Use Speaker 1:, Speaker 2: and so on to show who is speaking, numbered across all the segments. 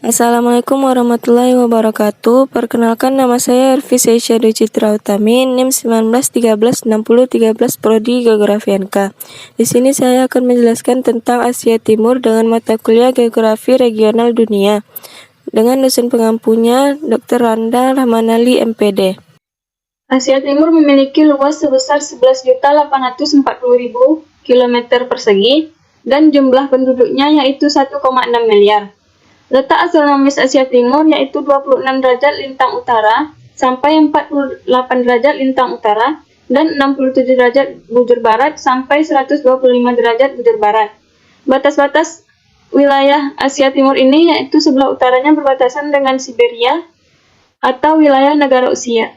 Speaker 1: Assalamualaikum warahmatullahi wabarakatuh. Perkenalkan, nama saya Ervi Seisha Dwi Citra Utami, NIM 19136013 Prodi Geografi NK. Di sini saya akan menjelaskan tentang Asia Timur dengan mata kuliah Geografi Regional Dunia dengan dosen pengampunya Dr. Randa Rahmanali MPD.
Speaker 2: Asia Timur memiliki luas sebesar 11.840.000 km persegi dan jumlah penduduknya yaitu 1,6 miliar. Letak astronomis Asia Timur yaitu 26 derajat lintang utara sampai 48 derajat lintang utara dan 67 derajat bujur barat sampai 125 derajat bujur barat. Batas-batas wilayah Asia Timur ini yaitu sebelah utaranya berbatasan dengan Siberia atau wilayah negara Rusia,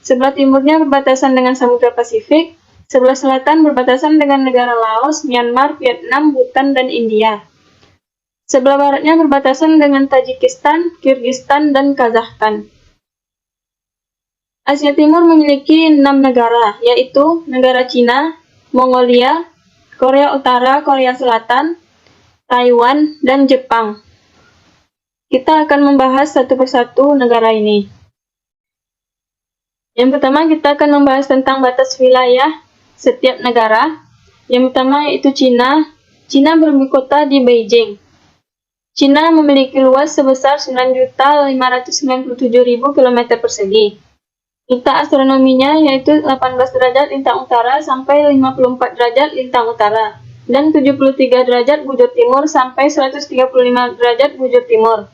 Speaker 2: sebelah timurnya berbatasan dengan Samudra Pasifik, sebelah selatan berbatasan dengan negara Laos, Myanmar, Vietnam, Bhutan, dan India. Sebelah baratnya berbatasan dengan Tajikistan, Kirgistan, dan Kazakhstan. Asia Timur memiliki 6 negara, yaitu negara Cina, Mongolia, Korea Utara, Korea Selatan, Taiwan, dan Jepang. Kita akan membahas satu persatu negara ini. Yang pertama, kita akan membahas tentang batas wilayah setiap negara. Yang pertama yaitu Cina. Cina beribu kota di Beijing. Cina memiliki luas sebesar 9.597.000 km persegi. Letak astronominya yaitu 18 derajat lintang utara sampai 54 derajat lintang utara dan 73 derajat bujur timur sampai 135 derajat bujur timur.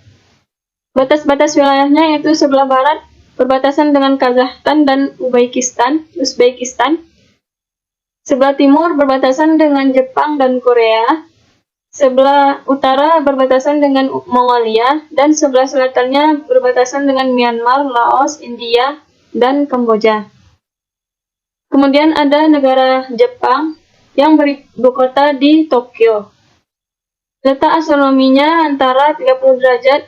Speaker 2: Batas-batas wilayahnya yaitu sebelah barat berbatasan dengan Kazakhstan dan Uzbekistan. Sebelah timur berbatasan dengan Jepang dan Korea. Sebelah utara berbatasan dengan Mongolia, dan sebelah selatannya berbatasan dengan Myanmar, Laos, India, dan Kamboja. Kemudian ada negara Jepang yang beribu kota di Tokyo. Letak astronominya antara 30 derajat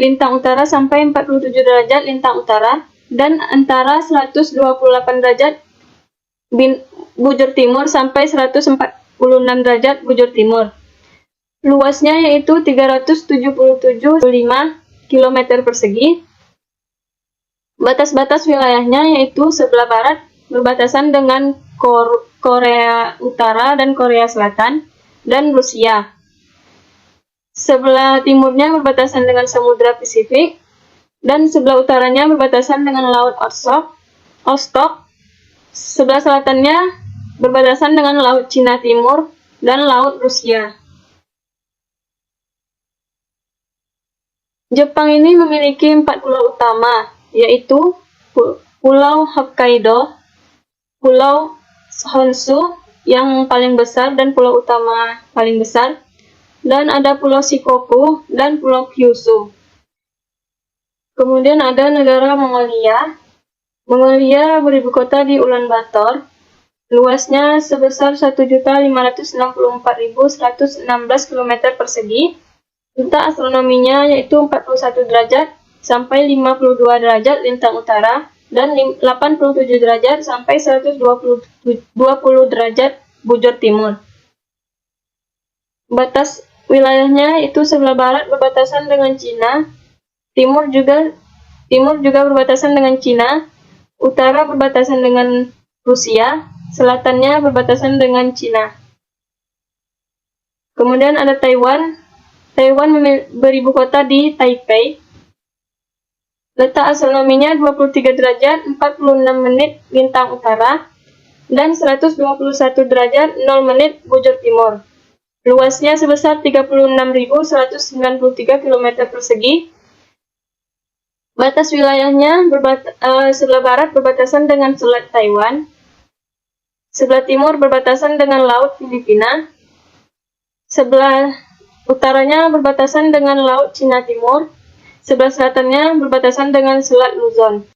Speaker 2: lintang utara sampai 47 derajat lintang utara, dan antara 128 derajat bujur timur sampai 146 derajat bujur timur. Luasnya yaitu 377,5 km persegi. Batas-batas wilayahnya yaitu sebelah barat berbatasan dengan Korea Utara dan Korea Selatan dan Rusia. Sebelah timurnya berbatasan dengan Samudra Pasifik dan sebelah utaranya berbatasan dengan Laut Okhotsk. Sebelah selatannya berbatasan dengan Laut Cina Timur dan Laut Rusia. Jepang ini memiliki 4 pulau utama, yaitu Pulau Hokkaido, Pulau Honshu yang paling besar dan pulau utama paling besar, dan ada Pulau Shikoku dan Pulau Kyushu. Kemudian ada negara Mongolia. Mongolia beribu kota di Ulaanbaatar. Luasnya sebesar 1.564.116 km persegi. Letak astronominya yaitu 41 derajat sampai 52 derajat lintang utara dan 87 derajat sampai 120 derajat bujur timur. Batas wilayahnya itu sebelah barat berbatasan dengan Cina, timur juga berbatasan dengan Cina, utara berbatasan dengan Rusia, selatannya berbatasan dengan Cina. Kemudian ada Taiwan. Taiwan beribu kota di Taipei. Letak astronominya 23 derajat 46 menit lintang utara dan 121 derajat 0 menit bujur timur. Luasnya sebesar 36.193 km persegi. Batas wilayahnya sebelah barat berbatasan dengan Selat Taiwan. Sebelah timur berbatasan dengan Laut Filipina. Sebelah utaranya berbatasan dengan Laut Cina Timur, sebelah selatannya berbatasan dengan Selat Luzon.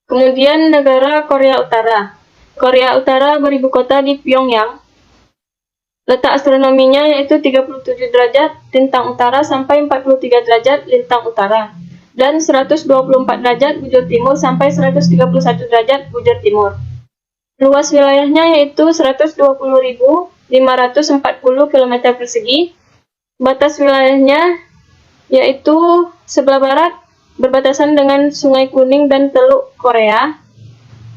Speaker 2: Kemudian negara Korea Utara. Korea Utara beribu kota di Pyongyang. Letak astronominya yaitu 37 derajat lintang utara sampai 43 derajat lintang utara, dan 124 derajat bujur timur sampai 131 derajat bujur timur. Luas wilayahnya yaitu 120.540 km persegi. Batas wilayahnya yaitu sebelah barat berbatasan dengan Sungai Kuning dan Teluk Korea.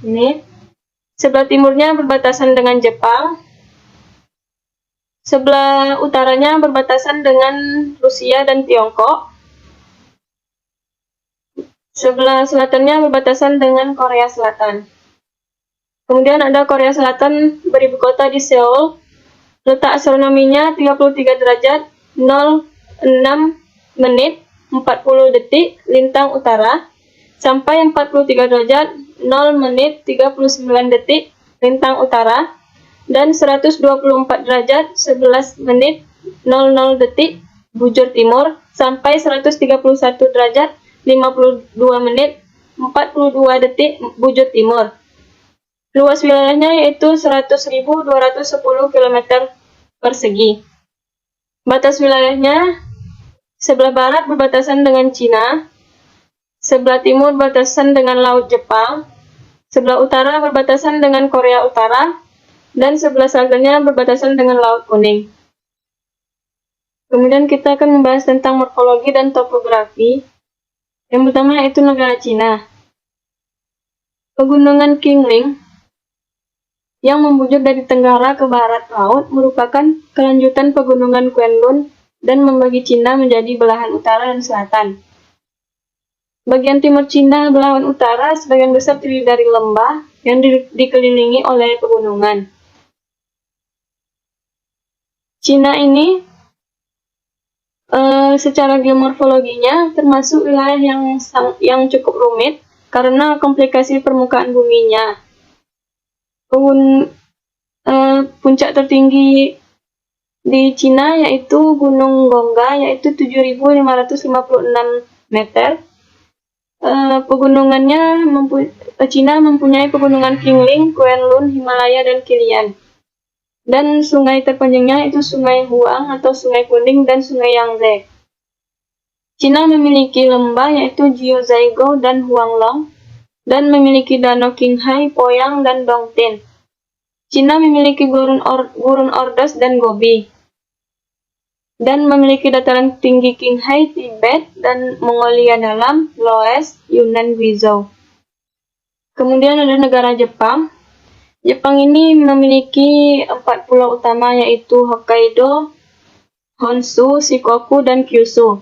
Speaker 2: Ini. Sebelah timurnya berbatasan dengan Jepang. Sebelah utaranya berbatasan dengan Rusia dan Tiongkok. Sebelah selatannya berbatasan dengan Korea Selatan. Kemudian ada Korea Selatan beribu kota di Seoul. Letak astronominya 33 derajat 06 menit 40 detik lintang utara sampai 43 derajat 0 menit 39 detik lintang utara dan 124 derajat 11 menit 00 detik bujur timur sampai 131 derajat 52 menit 42 detik bujur timur. Luas wilayahnya yaitu 100.210 km persegi. Batas wilayahnya sebelah barat berbatasan dengan Cina, sebelah timur berbatasan dengan Laut Jepang, sebelah utara berbatasan dengan Korea Utara, dan sebelah selatannya berbatasan dengan Laut Kuning. Kemudian kita akan membahas tentang morfologi dan topografi. Yang pertama yaitu negara Cina. Pegunungan Qingling yang membujur dari tenggara ke barat laut merupakan kelanjutan pegunungan Kunlun dan membagi Cina menjadi belahan utara dan selatan. Bagian timur Cina, belahan utara, sebagian besar terdiri dari lembah yang dikelilingi oleh pegunungan. Cina ini secara geomorfologinya termasuk wilayah yang cukup rumit karena komplikasi permukaan buminya. Puncak tertinggi di Cina yaitu Gunung Gongga yaitu 7.556 meter. Cina mempunyai pegunungan Qingling, Kunlun, Himalaya, dan Qilian. Dan sungai terpanjangnya itu Sungai Huang atau Sungai Kuning dan Sungai Yangtze. Cina memiliki lembah yaitu Jiuzhaigou dan Huanglong dan memiliki danau Qinghai, Poyang, dan Dongting. Cina memiliki gurun Ordos dan Gobi dan memiliki dataran tinggi Qinghai, Tibet, dan Mongolia Dalam, Laos, Yunnan, Guizhou. Kemudian ada negara Jepang. Jepang ini memiliki 4 pulau utama yaitu Hokkaido, Honshu, Shikoku, dan Kyushu.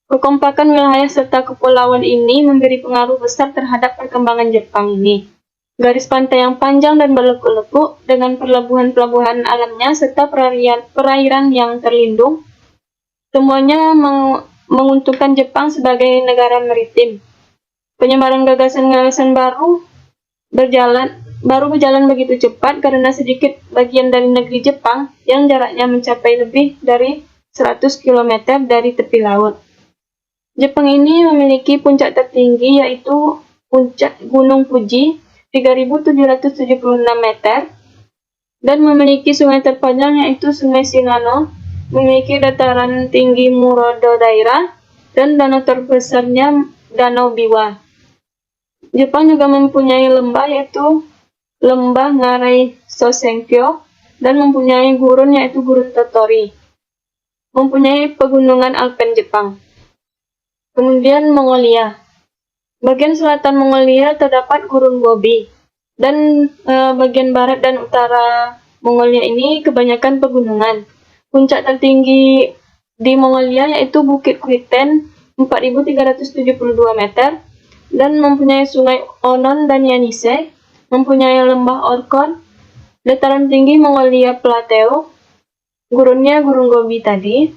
Speaker 2: Kekompakan wilayah serta kepulauan ini memberi pengaruh besar terhadap perkembangan Jepang ini. Garis pantai yang panjang dan berlekuk-lekuk dengan pelabuhan-pelabuhan alamnya serta perairan yang terlindung, semuanya menguntungkan Jepang sebagai negara maritim. Penyebaran gagasan-gagasan baru berjalan begitu cepat karena sedikit bagian dari negeri Jepang yang jaraknya mencapai lebih dari 100 km dari tepi laut. Jepang ini memiliki puncak tertinggi yaitu puncak Gunung Fuji 3.776 meter dan memiliki sungai terpanjang yaitu Sungai Shinano, memiliki dataran tinggi Murodo Daira dan danau terbesarnya Danau Biwa. Jepang juga mempunyai lembah yaitu Lembah Ngarai Sosenkyo dan mempunyai gurun yaitu Gurun Tottori. Mempunyai pegunungan Alpen Jepang. Kemudian Mongolia. Bagian selatan Mongolia terdapat Gurun Gobi dan bagian barat dan utara Mongolia ini kebanyakan pegunungan. Puncak tertinggi di Mongolia yaitu Bukit Kwiten 4.372 meter dan mempunyai sungai Onon dan Yenisei, mempunyai lembah Orkhon, dataran tinggi Mongolia Plateau, gurunnya Gurun Gobi tadi,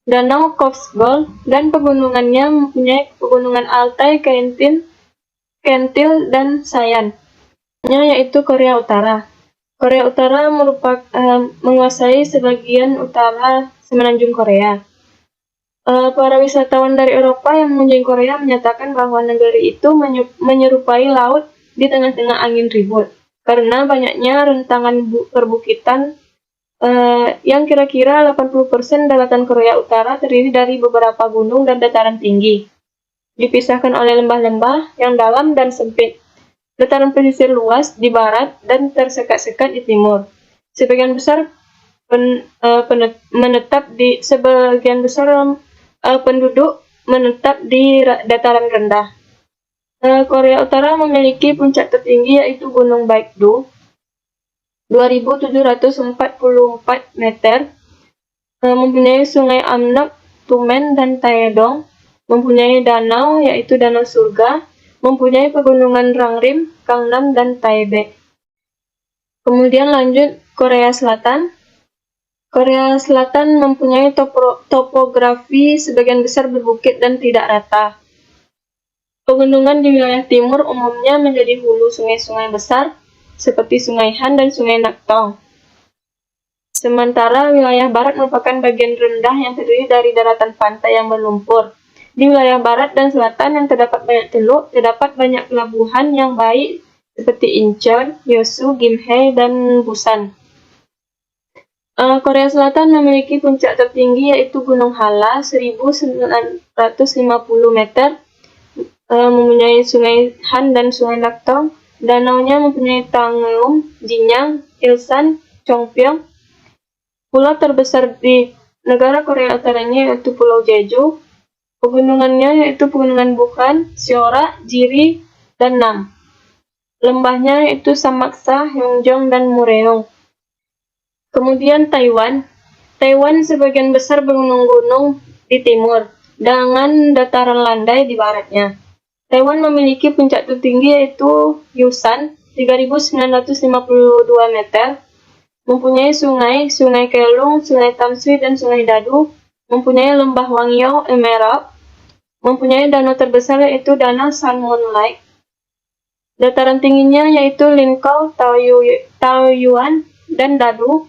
Speaker 2: Danau Kovsgol, dan pegunungannya mempunyai pegunungan Altai, Kentil, dan Sayan, yaitu Korea Utara. Korea Utara menguasai sebagian utara semenanjung Korea. Para wisatawan dari Eropa yang mengunjungi Korea menyatakan bahwa negara itu menyerupai laut di tengah-tengah angin ribut, karena banyaknya rentangan perbukitan yang kira-kira 80% daratan Korea Utara terdiri dari beberapa gunung dan dataran tinggi, dipisahkan oleh lembah-lembah yang dalam dan sempit. Dataran pesisir luas di barat dan tersekat-sekat di timur. Sebagian besar penduduk menetap di dataran rendah. Korea Utara memiliki puncak tertinggi yaitu Gunung Baekdu, 2.744 meter, mempunyai sungai Amnok, Tumen, dan Taedong, mempunyai danau yaitu Danau Surga, mempunyai pegunungan Rangrim, Gangnam, dan Taebe. Kemudian lanjut Korea Selatan. Korea Selatan mempunyai topografi sebagian besar berbukit dan tidak rata. Pegunungan di wilayah timur umumnya menjadi hulu sungai-sungai besar seperti Sungai Han dan Sungai Naktong. Sementara wilayah barat merupakan bagian rendah yang terdiri dari daratan pantai yang berlumpur. Di wilayah barat dan selatan yang terdapat banyak teluk, terdapat banyak pelabuhan yang baik seperti Incheon, Yeosu, Gimhae, dan Busan. Korea Selatan memiliki puncak tertinggi yaitu Gunung Halla, 1.950 meter, mempunyai Sungai Han dan Sungai Naktong. Danaunya mempunyai Tangeum, Jinyang, Ilsan, Chongpyeong. Pulau terbesar di negara Korea Utaranya yaitu Pulau Jeju. Pegunungannya yaitu Pegunungan Bukhan, Seora, Jiri, dan Nam. Lembahnya yaitu Samaksa, Yeongjong, dan Mureong. Kemudian Taiwan. Taiwan sebagian besar bergunung-gunung di timur, dengan dataran landai di baratnya. Taiwan memiliki puncak tertinggi yaitu Yusan, 3.952 meter, mempunyai Sungai Kelung, Sungai Tamsui, dan Sungai Dadu, mempunyai lembah Wangyo Emerald, mempunyai danau terbesar yaitu Danau Salmon Lake. Dataran tingginya yaitu Linkou, Taoyuan, dan Dadu,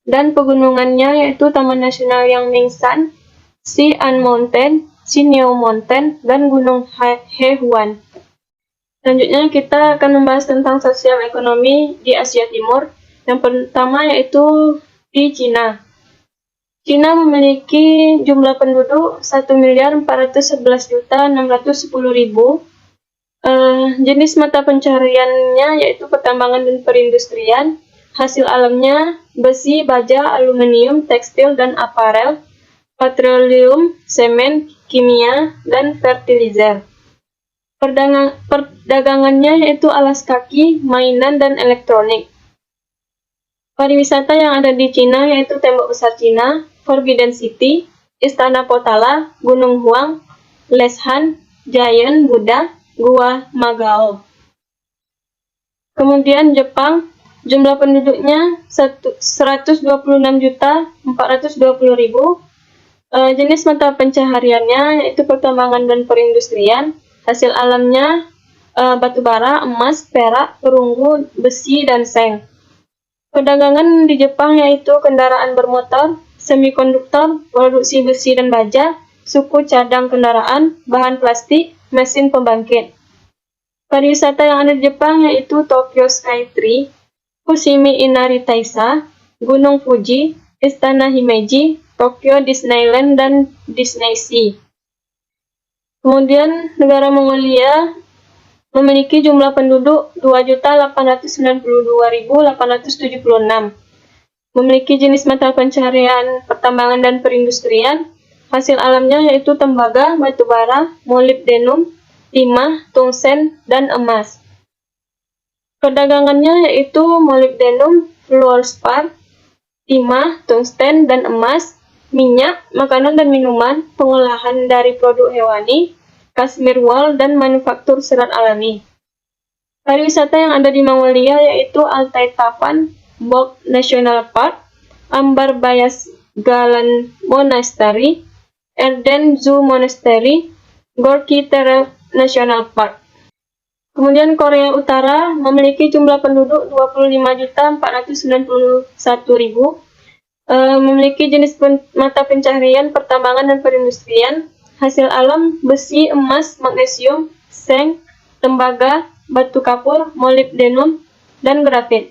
Speaker 2: dan pegunungannya yaitu Taman Nasional Yangmingshan, Xi'an Mountain, Xinyo Mountain, dan Gunung Hehuan. Selanjutnya kita akan membahas tentang sosial ekonomi di Asia Timur. Yang pertama yaitu di Cina. Cina memiliki jumlah penduduk 1.411.610.000. Jenis mata pencahariannya yaitu pertambangan dan perindustrian. Hasil alamnya besi, baja, aluminium, tekstil, dan aparel, petroleum, semen, kimia, dan fertilizer. Perdagangannya yaitu alas kaki, mainan, dan elektronik. Pariwisata yang ada di Cina yaitu Tembok Besar Cina, Forbidden City, Istana Potala, Gunung Huang, Leshan, Giant Buddha, Gua Magao. Kemudian Jepang, jumlah penduduknya 126.420.000. Jenis mata pencahariannya yaitu pertambangan dan perindustrian. Hasil alamnya batu bara, emas, perak, perunggu, besi, dan seng. Perdagangan di Jepang yaitu kendaraan bermotor, semikonduktor, produksi besi dan baja, suku cadang kendaraan, bahan plastik, mesin pembangkit. Pariwisata yang ada di Jepang yaitu Tokyo Skytree, Fushimi Inari Taisha, Gunung Fuji, Istana Himeji, Tokyo Disneyland, dan Disney Sea. Kemudian negara Mongolia memiliki jumlah penduduk 2.892.876. Memiliki jenis mata pencaharian pertambangan dan perindustrian. Hasil alamnya yaitu tembaga, batu bara, molybdenum, timah, tungsten, dan emas. Perdagangannya yaitu molybdenum, fluorspar, timah, tungsten, dan emas, minyak, makanan dan minuman, pengolahan dari produk hewani, Kashmir wool, dan manufaktur serat alami. Pariwisata yang ada di Mongolia yaitu Altai Tavan Bog National Park, Ambar Bayas Galan Monastery, Erden Zoo Monastery, Gorky Terre National Park. Kemudian Korea Utara memiliki jumlah penduduk 25.491.000, memiliki jenis mata pencaharian pertambangan dan perindustrian, hasil alam besi, emas, magnesium, seng, tembaga, batu kapur, molybdenum, dan grafit.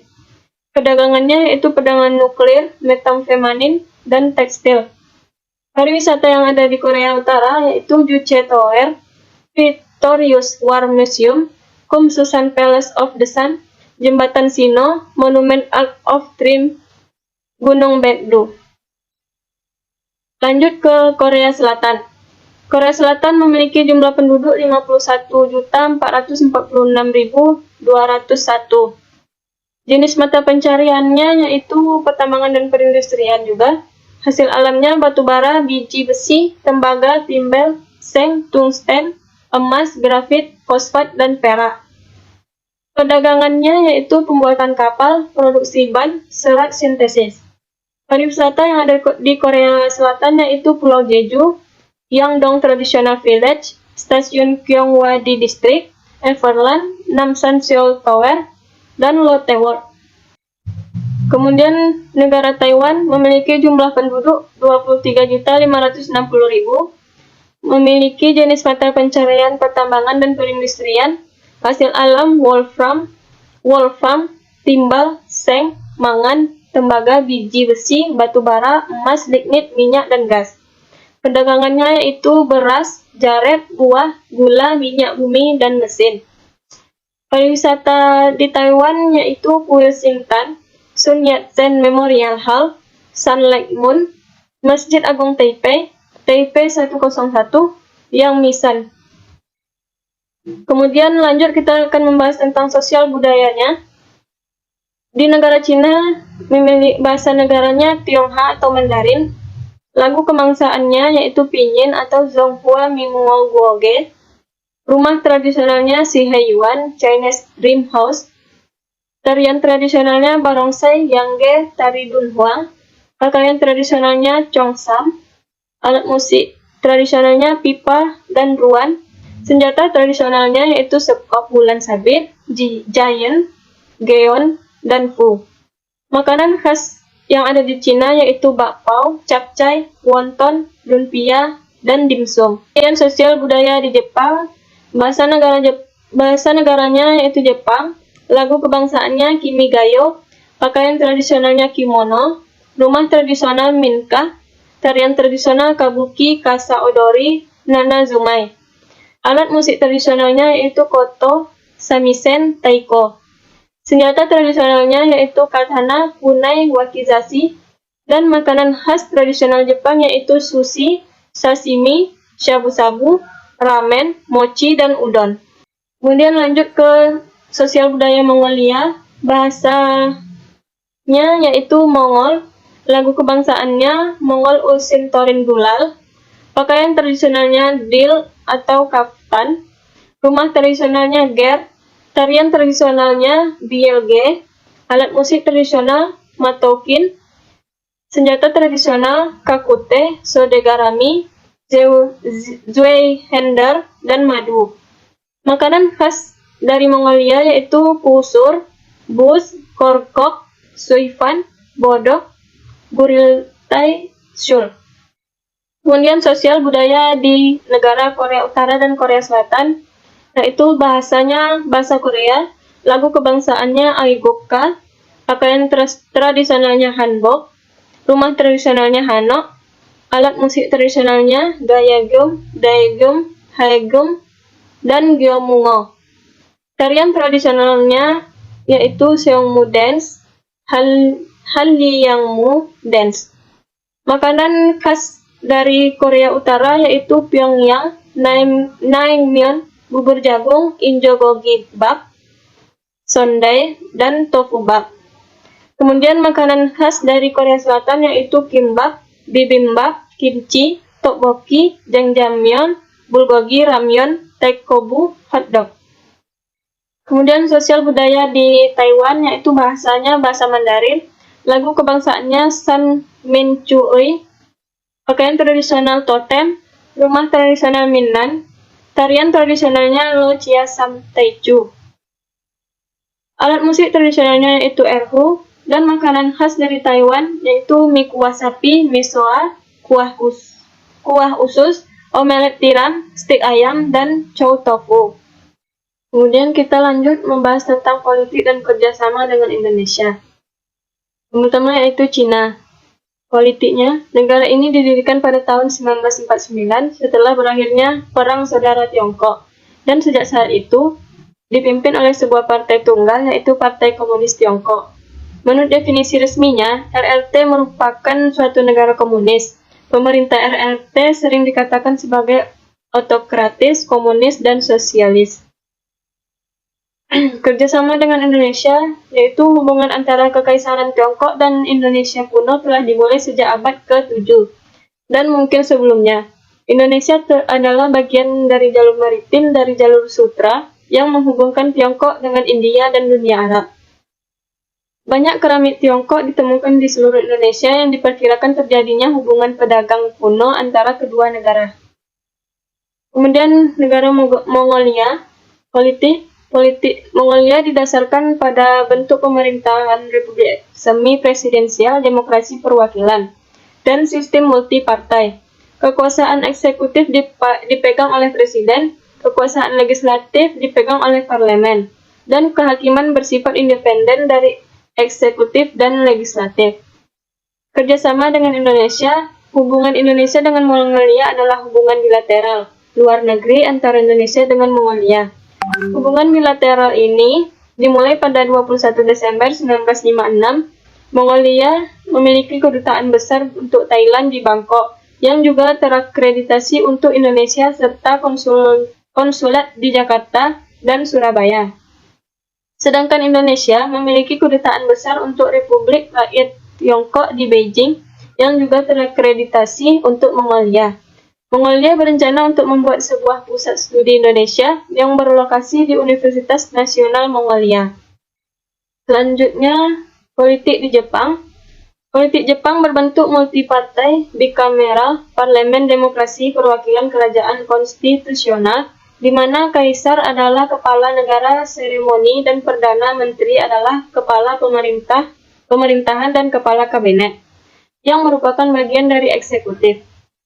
Speaker 2: Perdagangannya yaitu perdagangan nuklir, metamfetamin, dan tekstil. Pariwisata yang ada di Korea Utara yaitu Juche Tower, Victorious War Museum, Kumsusan Palace of the Sun, Jembatan Sino, Monumen Arc of Triumph, Gunung Baekdu. Lanjut ke Korea Selatan. Korea Selatan memiliki jumlah penduduk 51.446.201. Jenis mata pencariannya yaitu pertambangan dan perindustrian juga. Hasil alamnya batu bara, biji besi, tembaga, timbel, seng, tungsten, emas, grafit, fosfat, dan perak. Perdagangannya yaitu pembuatan kapal, produksi ban, serat sintesis. Pariwisata yang ada di Korea Selatan yaitu Pulau Jeju, Yangdong Traditional Village, Stasiun Gyeongwadi District, Everland, Namsan Seoul Tower, dan Lotte World. Kemudian negara Taiwan memiliki jumlah penduduk 23.560.000, memiliki jenis mata pencarian pertambangan dan perindustrian, hasil alam wolfram, timbal, seng, mangan, tembaga, biji besi, batu bara, emas, lignit, minyak, dan gas. Perdagangannya yaitu beras, jaret, buah, gula, minyak bumi, dan mesin. Pariwisata di Taiwan yaitu Kuil Singtan, Sun Yat-sen Memorial Hall, Sun Lake Moon, Masjid Agung Taipei, Taipei 101, Yang Misan. Kemudian lanjut kita akan membahas tentang sosial budayanya. Di negara Cina, memiliki bahasa negaranya Tionghoa atau Mandarin. Lagu kebangsaannya yaitu Pinyin atau Zonghua Minguo Guoge. Rumah tradisionalnya Si Heiyuan, Chinese Dream House. Tarian tradisionalnya Barongsai, Yangge, Tari Dunhuang. Pakaian tradisionalnya Cheongsam. Alat musik tradisionalnya pipa dan ruan. Senjata tradisionalnya yaitu sekop bulan sabit, giant, geon, dan fu. Makanan khas yang ada di Cina yaitu bakpao, capcay, wonton, lumpia, dan dimsum. Kemudian sosial budaya di Jepang, bahasa negaranya yaitu Jepang, lagu kebangsaannya Kimigayo, pakaian tradisionalnya kimono, rumah tradisional minka, tarian tradisional kabuki, kasa odori, nana zumai. Alat musik tradisionalnya yaitu koto, samisen, taiko. Senjata tradisionalnya yaitu katana, kunai, wakizashi, dan makanan khas tradisional Jepang yaitu sushi, sashimi, shabu-shabu, ramen, mochi, dan udon. Kemudian lanjut ke sosial budaya Mongolia, bahasanya yaitu Mongol, lagu kebangsaannya Mongol Usin-Torin Dulal, pakaian tradisionalnya dil atau kaftan, rumah tradisionalnya ger, tarian tradisionalnya bielge, alat musik tradisional matokin, senjata tradisional kakute, sodegarami, zuehender, dan madu. Makanan khas dari Mongolia yaitu pusur, bus, korkok, suifan, bodok, guriltai, shul. Kemudian sosial budaya di negara Korea Utara dan Korea Selatan, yaitu bahasanya bahasa Korea, lagu kebangsaannya Aigokka, pakaian tradisionalnya hanbok, rumah tradisionalnya hanok, alat musik tradisionalnya gayagum, daegum, haegum, dan gyeomungo. Tarian tradisionalnya yaitu Seongmu Dance, Hallyeongmu Dance. Makanan khas dari Korea Utara yaitu Pyongyang, naengmyeon, bubur jagung, injogogi bap, sondae, dan tofu bap. Kemudian makanan khas dari Korea Selatan yaitu kimbap, bibimbap, kimchi, tteokbokki, jjajangmyeon, bulgogi, ramyeon, taikobu, hotdog. Kemudian sosial budaya di Taiwan yaitu bahasanya bahasa Mandarin, lagu kebangsaannya San Minchuei, pakaian tradisional totem, rumah tradisional Minnan, tarian tradisionalnya Lo Chia Sam Taichu. Alat musik tradisionalnya yaitu erhu, dan makanan khas dari Taiwan yaitu mie kuah sapi, misoa, kuah usus, omelet tiram, stik ayam, dan chow tofu. Kemudian kita lanjut membahas tentang politik dan kerjasama dengan Indonesia. Yang pertama yaitu Cina. Politiknya, negara ini didirikan pada tahun 1949 setelah berakhirnya Perang Saudara Tiongkok, dan sejak saat itu dipimpin oleh sebuah partai tunggal yaitu Partai Komunis Tiongkok. Menurut definisi resminya, RRT merupakan suatu negara komunis, Pemerintah RRT sering dikatakan sebagai otokratis, komunis, dan sosialis. Kerjasama dengan Indonesia, yaitu hubungan antara Kekaisaran Tiongkok dan Indonesia kuno telah dimulai sejak abad ke-7 dan mungkin sebelumnya. Indonesia adalah bagian dari jalur maritim dari jalur sutra yang menghubungkan Tiongkok dengan India dan dunia Arab. Banyak keramik Tiongkok ditemukan di seluruh Indonesia yang diperkirakan terjadinya hubungan pedagang kuno antara kedua negara. Kemudian negara Mongolia, politik Mongolia didasarkan pada bentuk pemerintahan republik semi-presidensial, demokrasi perwakilan, dan sistem multipartai. Kekuasaan eksekutif dipegang oleh presiden, kekuasaan legislatif dipegang oleh parlemen, dan kehakiman bersifat independen dari eksekutif dan legislatif. Kerjasama dengan Indonesia, hubungan Indonesia dengan Mongolia adalah hubungan bilateral, luar negeri antara Indonesia dengan Mongolia. Hubungan bilateral ini dimulai pada 21 Desember 1956. Mongolia memiliki kedutaan besar untuk Thailand di Bangkok, yang juga terakreditasi untuk Indonesia serta konsulat di Jakarta dan Surabaya. Sedangkan Indonesia memiliki kedutaan besar untuk Republik Rakyat Tiongkok di Beijing, yang juga terakreditasi untuk Mongolia. Mongolia berencana untuk membuat sebuah pusat studi Indonesia yang berlokasi di Universitas Nasional Mongolia. Selanjutnya, politik di Jepang. Politik Jepang berbentuk multipartai, bikameral, parlemen demokrasi perwakilan kerajaan konstitusional, di mana kaisar adalah kepala negara seremoni dan perdana menteri adalah kepala pemerintahan dan kepala kabinet, yang merupakan bagian dari eksekutif.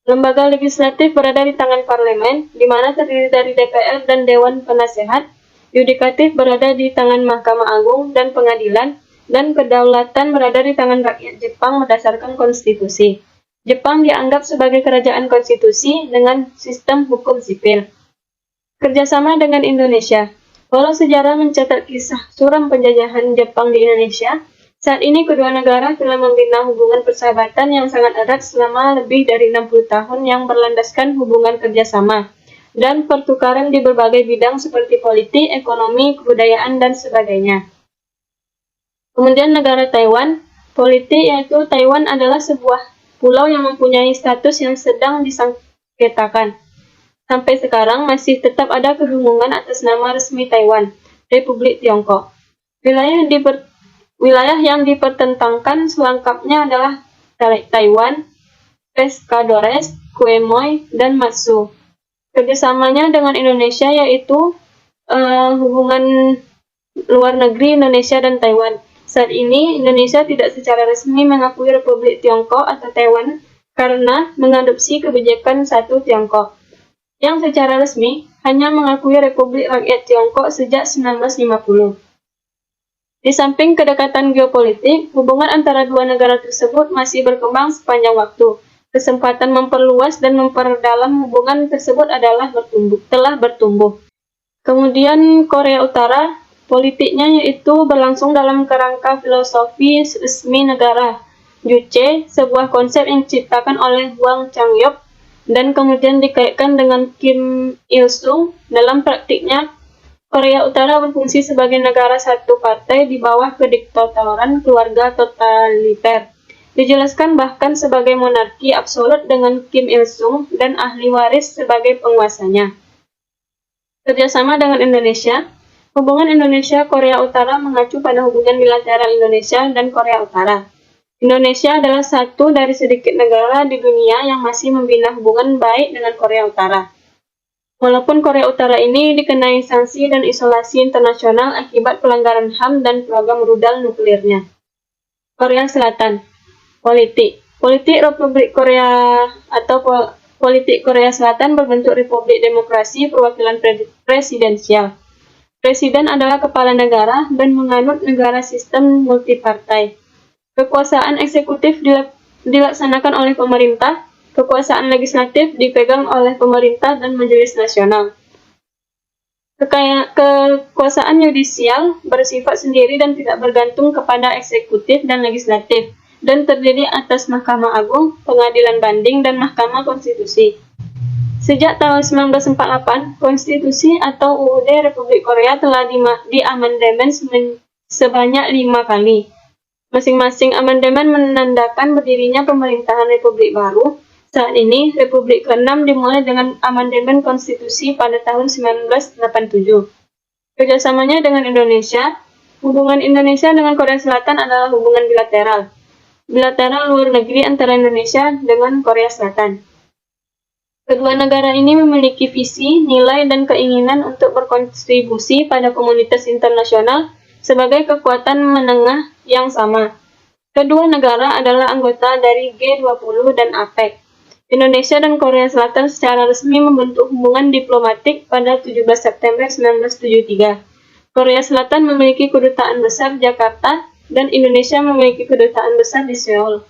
Speaker 2: Lembaga legislatif berada di tangan parlemen, di mana terdiri dari DPR dan Dewan Penasehat. Yudikatif berada di tangan Mahkamah Agung dan Pengadilan, dan kedaulatan berada di tangan rakyat Jepang berdasarkan konstitusi. Jepang dianggap sebagai kerajaan konstitusi dengan sistem hukum sipil. Kerjasama dengan Indonesia. Walau sejarah mencatat kisah suram penjajahan Jepang di Indonesia, saat ini kedua negara telah membina hubungan persahabatan yang sangat erat selama lebih dari 60 tahun yang berlandaskan hubungan kerjasama dan pertukaran di berbagai bidang seperti politik, ekonomi, kebudayaan, dan sebagainya. Kemudian negara Taiwan, politik yaitu Taiwan adalah sebuah pulau yang mempunyai status yang sedang disengketakan. Sampai sekarang masih tetap ada kehubungan atas nama resmi Taiwan, Republik Tiongkok. Wilayah yang dipertentangkan selengkapnya adalah Taiwan, Pescadores, Quemoy, dan Matsu. Kerjasamanya dengan Indonesia yaitu hubungan luar negeri Indonesia dan Taiwan. Saat ini Indonesia tidak secara resmi mengakui Republik Tiongkok atau Taiwan karena mengadopsi kebijakan satu Tiongkok, yang secara resmi hanya mengakui Republik Rakyat Tiongkok sejak 1950. Di samping kedekatan geopolitik, hubungan antara dua negara tersebut masih berkembang sepanjang waktu. Kesempatan memperluas dan memperdalam hubungan tersebut telah bertumbuh. Kemudian Korea Utara, politiknya yaitu berlangsung dalam kerangka filosofi resmi negara, Juche, sebuah konsep yang diciptakan oleh Hwang Chang-yop dan kemudian dikaitkan dengan Kim Il-sung. Dalam praktiknya, Korea Utara berfungsi sebagai negara satu partai di bawah kediktatoran keluarga totaliter. Dijelaskan bahkan sebagai monarki absolut dengan Kim Il-sung dan ahli waris sebagai penguasanya. Kerjasama dengan Indonesia. Hubungan Indonesia-Korea Utara mengacu pada hubungan bilateral Indonesia dan Korea Utara. Indonesia adalah satu dari sedikit negara di dunia yang masih membina hubungan baik dengan Korea Utara. Walaupun Korea Utara ini dikenai sanksi dan isolasi internasional akibat pelanggaran HAM dan program rudal nuklirnya. Korea Selatan. Politik Republik Korea atau politik Korea Selatan berbentuk Republik Demokrasi Perwakilan Presidensial. Presiden adalah kepala negara dan menganut negara sistem multipartai. Kekuasaan eksekutif dilaksanakan oleh pemerintah. Kekuasaan legislatif dipegang oleh pemerintah dan Majelis Nasional. Kekuasaan yudisial bersifat sendiri dan tidak bergantung kepada eksekutif dan legislatif. dan terdiri atas Mahkamah Agung, Pengadilan Banding, dan Mahkamah Konstitusi. Sejak tahun 1948, Konstitusi atau UUD Republik Korea telah diamandemen sebanyak 5 kali. Masing-masing amandemen menandakan berdirinya pemerintahan Republik baru. Saat ini, Republik ke-6 dimulai dengan amandemen konstitusi pada tahun 1987. Kerjasamanya dengan Indonesia, hubungan Indonesia dengan Korea Selatan adalah hubungan bilateral. Bilateral luar negeri antara Indonesia dengan Korea Selatan. Kedua negara ini memiliki visi, nilai, dan keinginan untuk berkontribusi pada komunitas internasional sebagai kekuatan menengah yang sama. Kedua negara adalah anggota dari G20 dan APEC. Indonesia dan Korea Selatan secara resmi membentuk hubungan diplomatik pada 17 September 1973. Korea Selatan memiliki kedutaan besar Jakarta dan Indonesia memiliki kedutaan besar di Seoul.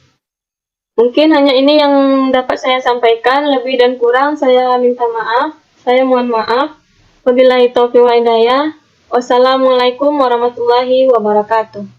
Speaker 2: Mungkin hanya ini yang dapat saya sampaikan, lebih dan kurang saya minta maaf, saya mohon maaf. Wabillahi taufiq wal hidayah. Wassalamualaikum warahmatullahi wabarakatuh.